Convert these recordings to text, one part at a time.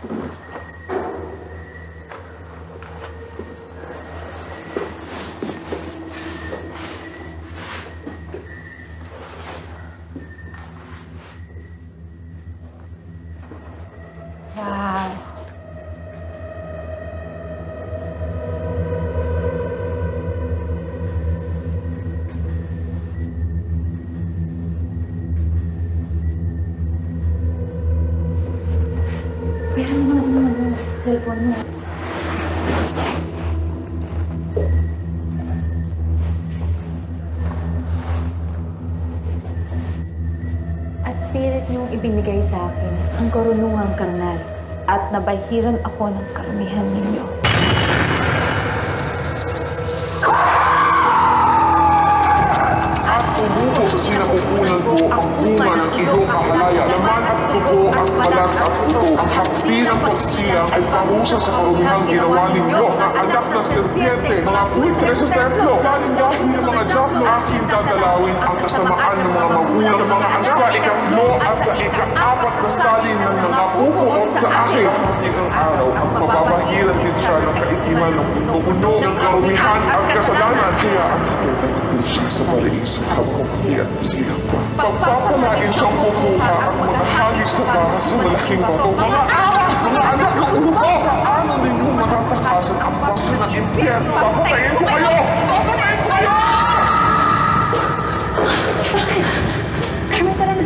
Wow. Meron naman cellphone mo. At pilit niyong ibinigay sa akin ang karunungang karnal at nabahiran ako ng karamihan ninyo. At tumuko sa sinapupunan ko ang bunga ng iyong kahalaya. Laman at dugo at balat at uto. Ang hapdi ng pagsiyang ay parusa sa karumihang ginawa ninyo. Ang anak ng serpiente, mga buitre sa templo. Sa lindahin ng mga diablo, aking dadalawin ang kasamaan ng mga magulang ng mga anak. Sa ikatlo at sa ikaapat na salin ng mga pupuot sa akin. Ang araw, ang pababahiran din siya ng kaitiman ng puno ng karumihan at kasalanan. Kaya ang ito siya sa paraiso habang at silang pa. Pagpapalain siyang kukuha ang mga hagis sa baha sa malaking bato. Mga ahas! Mga anak ng ulupo! Paano ninyong matatakasan ang bahay ng impyerno? Papatayin ko kayo! Papatayin ko kayo! Bakit? Carmen, tara na.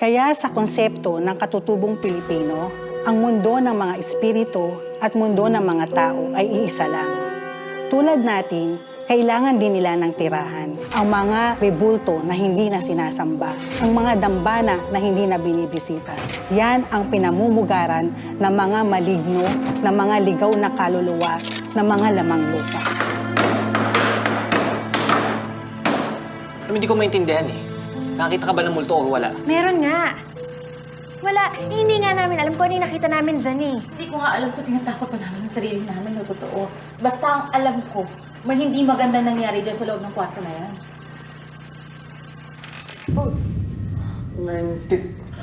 Kaya sa konsepto ng katutubong Pilipino, ang mundo ng mga espiritu at mundo ng mga tao ay iisa lang. Tulad natin, kailangan din nila ng tirahan. Ang mga rebulto na hindi na sinasamba, ang mga dambana na hindi na binibisita. Yan ang pinamumugaran ng mga maligno, ng mga ligaw na kaluluwa, ng mga lamang lupa. Hindi ko maintindihan eh. Nakakita ka ba ng multo o wala? Meron nga. Wala. Hindi nga namin alam kung ano yung nakita namin dyan eh. Hindi ko nga alam kung tinatakot pa namin ang sarili namin na totoo. Basta ang alam ko, may hindi maganda nangyari dyan sa loob ng kwarto na yan. Oh,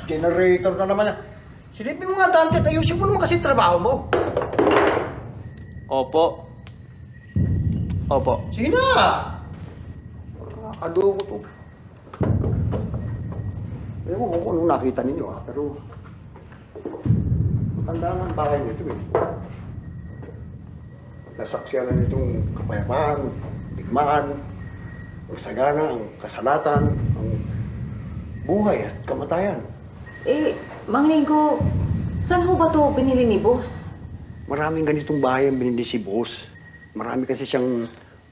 generator na naman. Silipin mo nga, Dante. Ayusin mo naman kasi trabaho mo. Opo. Opo. Sige na. Nakakadoko to. Ewan ko kung anong nakita ninyo pero matanda nga ang bahay nito eh. Nasaksyanan nitong kapayapaan, digmaan, ang sagana, ang kasalatan, ang buhay at kamatayan. Mang Linggo, saan ho ba ito binili ni Boss? Maraming ganitong bahay ang binili si Boss. Marami kasi siyang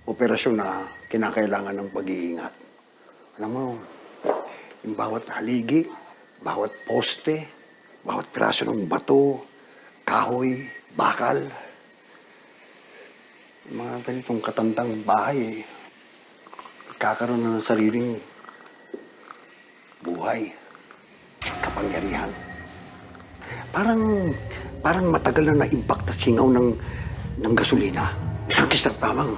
operasyon na kinakailangan ng pag-iingat. Alam mo, yung bawat haligi, bawat poste, bawat piraso ng bato, kahoy, bakal. Yung mga ganitong katandang bahay, kakaroon na ng sariling buhay, kapangyarihan. Parang matagal na na-impact at singaw ng gasolina. Isang kisap lamang.